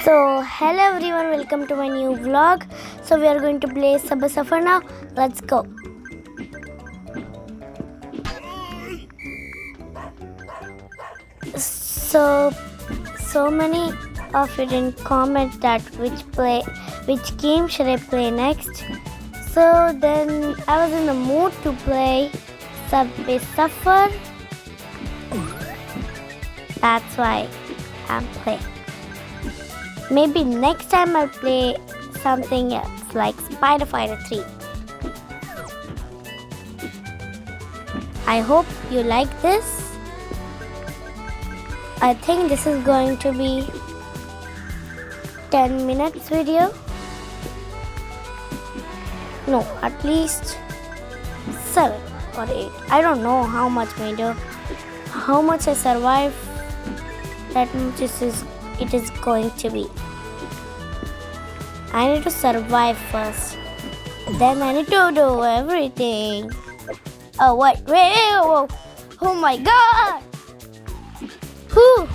So hello everyone, welcome to my new vlog. So we are going to play Subway Surfer now. Let's go. So many of you didn't comment that which game should I play next. So then I was in the mood to play Subway Surfer. That's why I'm playing. Maybe next time I'll play something else like Spider Fighter 3. I hope you like this. I think this is going to be 10 minutes video. No, at least 7 or 8. I don't know how much video, how much I survive, that much it is going to be. I need to survive first. Then I need to do everything. Oh wait, whoa. Oh my god! Whew.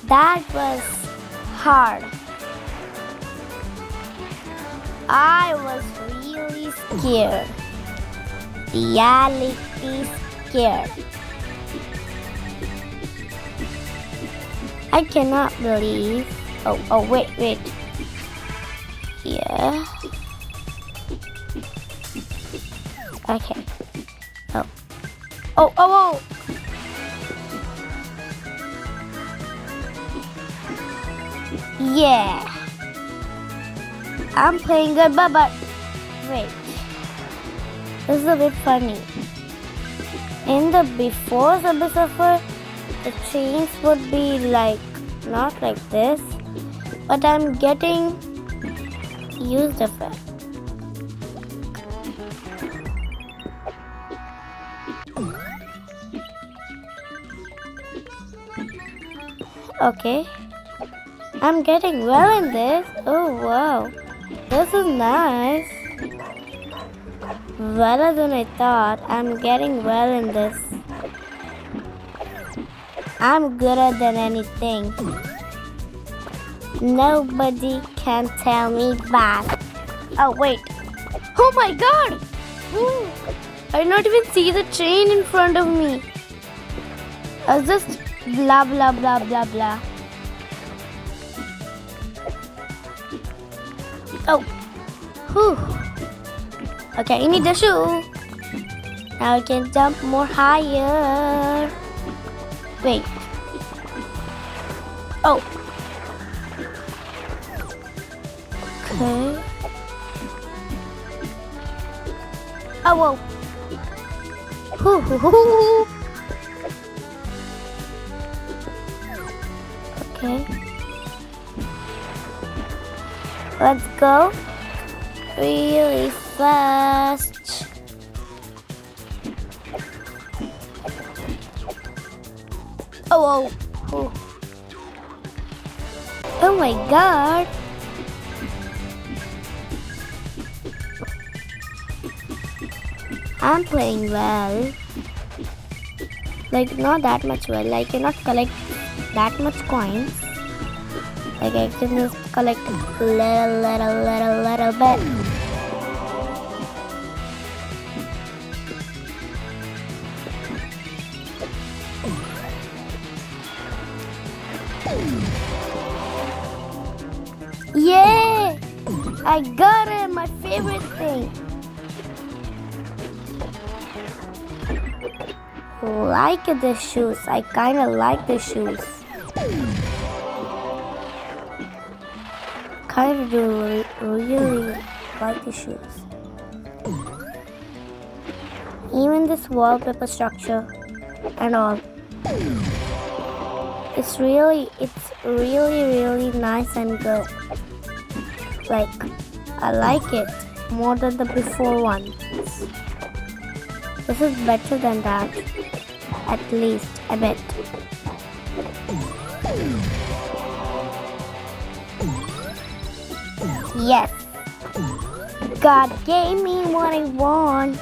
That was hard. I was really scared. Reality scared. I cannot believe. Oh, wait. Yeah. Okay. Oh. Yeah. I'm playing good, but wait. This is a bit funny. In the before Subway Surfer, the chains would be like not like this, but I'm getting used of it. Okay, I'm getting well in this. Oh wow, this is nice. Better than I thought. I'm getting well in this. I'm gooder than anything. Nobody can tell me that. Oh wait. Oh my god! Ooh. I did not even see the train in front of me. I was just blah blah blah blah blah. Oh. Whew. Okay, I need a shoe. Now I can jump more higher. Wait. Oh. Okay. Oh, whoa. Hoo. Okay. Let's go really fast. Oh. Oh my god. I'm playing well. Like not that much well. I cannot collect that much coins. Like I can just collect little bit. Yeah! I got it! My favorite thing! Like the shoes. I kinda like the shoes. Kinda do really like the shoes. Even this wallpaper structure and all. It's really nice and good. Like, I like it more than the before ones. This is better than that. At least, a bit. Yes. God gave me what I want.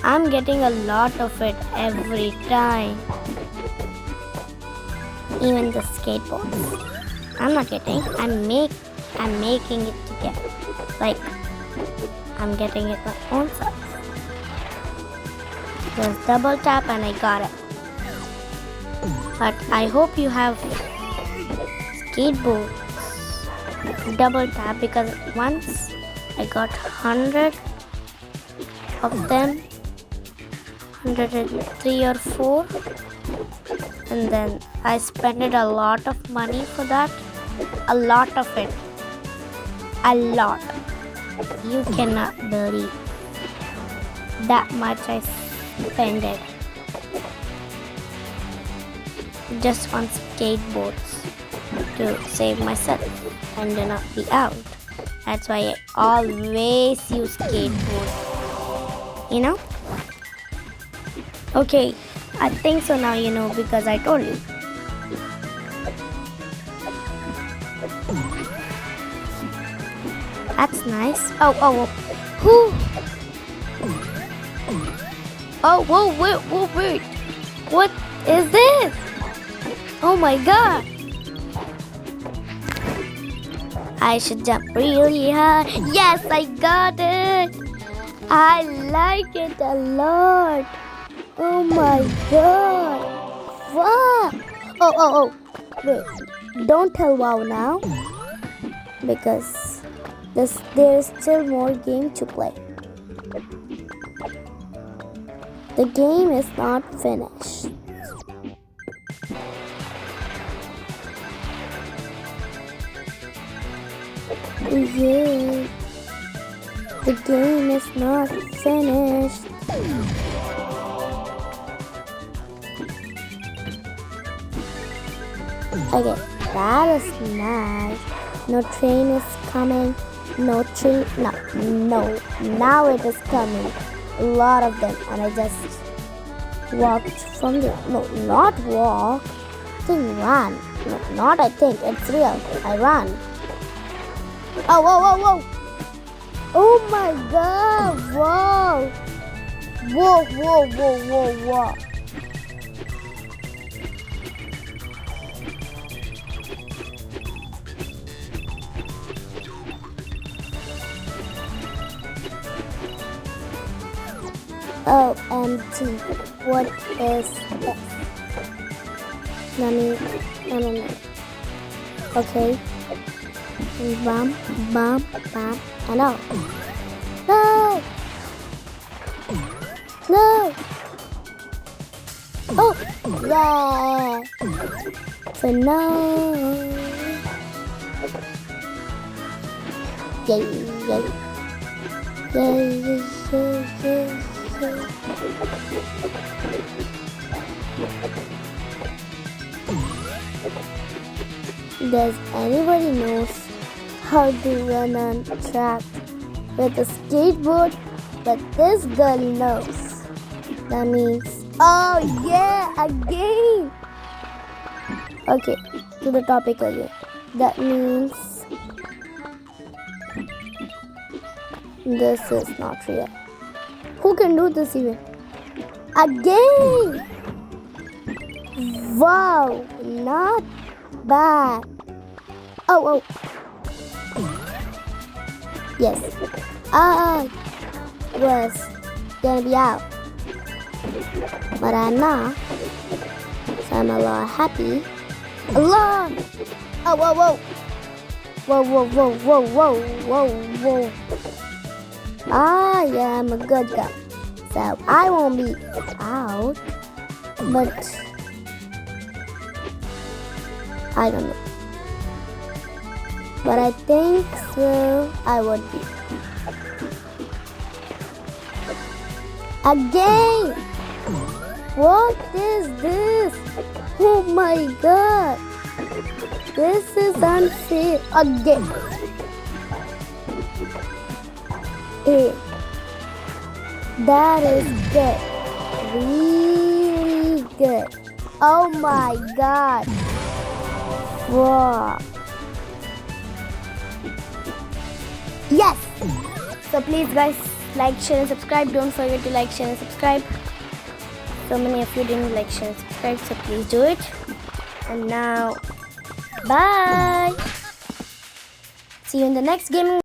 I'm getting a lot of it every time. even the skateboards. I'm not getting. I'm making it to get. Like I'm getting it my own self. Just double tap and I got it. But I hope you have skateboards. Double tap because once I got 100 of them, 103 or 4, and then I spent a lot of money for that. A lot of it. A lot. You cannot believe that much I spent it just on skateboards to save myself and do not be out. That's why I always use skateboard. You know? Okay, I think so now you know because I told you. That's nice. Oh. Who? Oh, whoa, wait. What is this? Oh my god. I should jump really high. Yes, I got it. I like it a lot. Oh my god. Wow. Oh. Wait. Don't tell wow now. Because there is still more game to play. The game is not finished. Yeah. The game is not finished. Okay, that is nice. No train is coming. No. Now it is coming. A lot of them, and I just walked from the. No, not walk. I think ran. No, not I think. It's real. I ran. Oh, whoa. Oh my god. Whoa. OMG, what is this? No. Okay. Bam, and out. No! Oh, yeah! For now. Yay. Does anybody knows how to run on track with a skateboard? But this girl knows. That means, oh yeah, again. Okay, to the topic again. That means this is not real. Who can do this even? Again! Wow, not bad. Oh. Yes. I was gonna be out. But I'm not. So I'm a lot happy. A lot! Oh, whoa. Whoa. I am a good guy. So I won't be out. But I don't know. But I think so I would be. Again! What is this? Oh my god! This is unfair. Again. Hey, that is good. Really good. Oh my god. Wow. Yes! So please guys, like, share and subscribe. Don't forget to like, share and subscribe. So many of you didn't like, share and subscribe, so please do it. And now, bye! See you in the next gaming